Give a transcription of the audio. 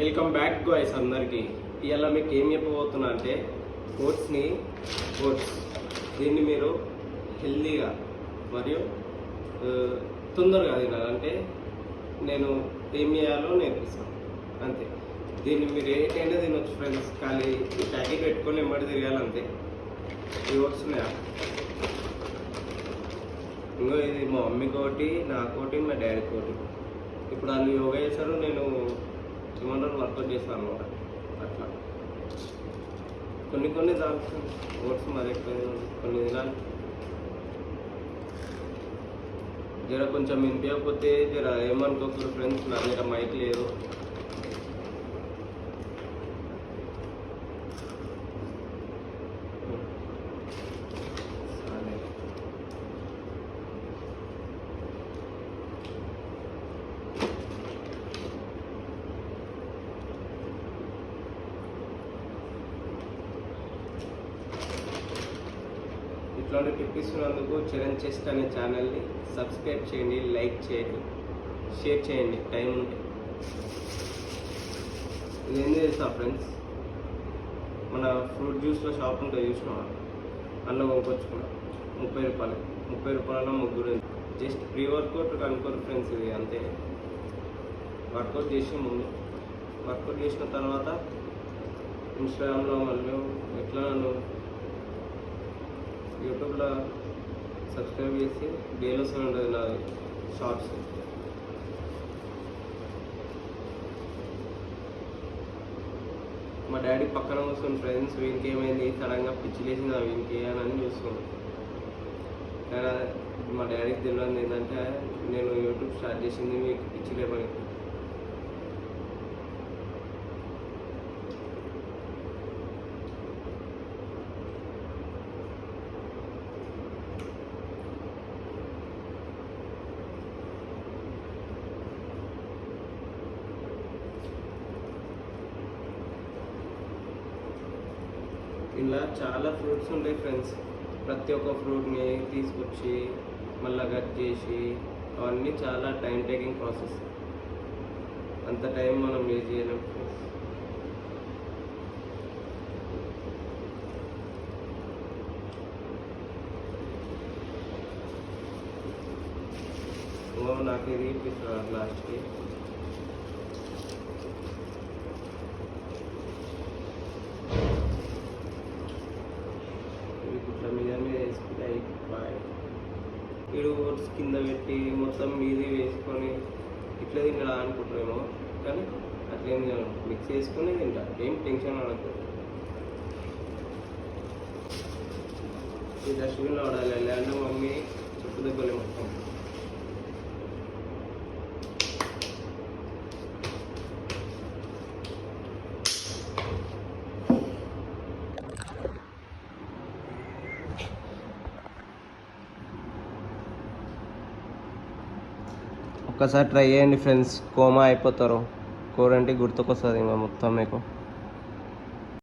Welcome back guys అందరికీ. ఇవాళ మీకు ఏం చెప్పబోతున్నా అంటే ఓట్స్ దీన్ని మీరు హెల్దీగా మరియు తొందరగా తినాలంటే నేను ఏం చేయాలో నేర్పిస్తాను అంతే. దీన్ని మీరు ఏంటంటే తినొచ్చు ఫ్రెండ్స్, ఖాళీ ఈ ప్యాకెట్ పెట్టుకొని ఎంబడి తిరగాలంతే. ఈ ఓట్స్ ఉన్నాయా, ఇంకో ఇది మా మమ్మీకి ఒకటి, నాకోటి, మా డాడీకి ఒకటి. ఇప్పుడు వాళ్ళు యోగా చేశారు, నేను ఏమంటారు వర్కౌట్ చేస్తాను అనమాట. అట్లా కొన్ని దాల్చిన ఓట్స్ మరి కొన్ని తినాలి. జర కొంచెం వినిపించకపోతే జర ఏమనుకోకూడదు ఫ్రెండ్స్, నా దగ్గర మైక్ లేదు. ఇట్లాంటి టిప్ ఇస్తున్నందుకు చరణ్ చెస్ట్ అనే ఛానల్ని సబ్స్క్రైబ్ చేయండి, లైక్ చేయండి, షేర్ చేయండి టైం ఉంటే. ఇది ఏం చేస్తా ఫ్రెండ్స్, మన ఫ్రూట్ జ్యూస్లో షాప్ ఉంటుంది చూసినా, అందులో కొనుక్కొచ్చుకున్నా 30 రూపాయల ముగ్గురు. జస్ట్ ప్రీ వర్కౌట్ అనుకోరు ఫ్రెండ్స్, ఇది అంతే. వర్కౌట్ చేసిన తర్వాత ఇన్స్టాగ్రామ్లో మళ్ళీ ఎట్లా యూట్యూబ్లో సబ్స్క్రైబ్ చేసి డైలీ వస్తూనే ఉంటుంది నాది షార్ట్స్. మా డాడీ పక్కన వస్తుంది ఫ్రెండ్స్, వీనికి ఏమైంది సడన్గా పిచ్చి లేచింది వీనికి అని చూస్తున్నాను. కానీ మా డాడీకి తెలియదు ఏంటంటే నేను యూట్యూబ్ స్టార్ట్ చేసింది మీకు పిచ్చి లేపని. ఇలా చాలా ఫ్రూట్స్ ఉంటాయి ఫ్రెండ్స్. ప్రతి ఒక్క ఫ్రూట్ని తీసుకొచ్చి మళ్ళీ కట్ చేసి అవన్నీ చాలా టైం టేకింగ్ ప్రాసెస్. అంత టైం మనం వేస్ట్ చేయలేం ఫ్రెండ్స్. నాకు ఇది ఇప్పిస్తున్నారు లాస్ట్కి. మీద వేసుకుంటే అయిపోయి ఇడు ఓట్స్ కింద పెట్టి మొత్తం మీది వేసుకొని ఇట్లా తింటా అనుకుంటారేమో, కానీ అట్లేం మిక్స్ చేసుకుని తింటా, ఏం టెన్షన్ పడదు. ఈ డస్ట్బిన్లో వాడాలి, లేదంటే మమ్మీ చుట్టూ దెబ్బలే మొత్తం. ఒక్కసారి ట్రై చేయండి ఫ్రెండ్స్, కోమా అయిపోతారు. కూరంటే గుర్తుకొస్తుంది మొత్తం మీకు.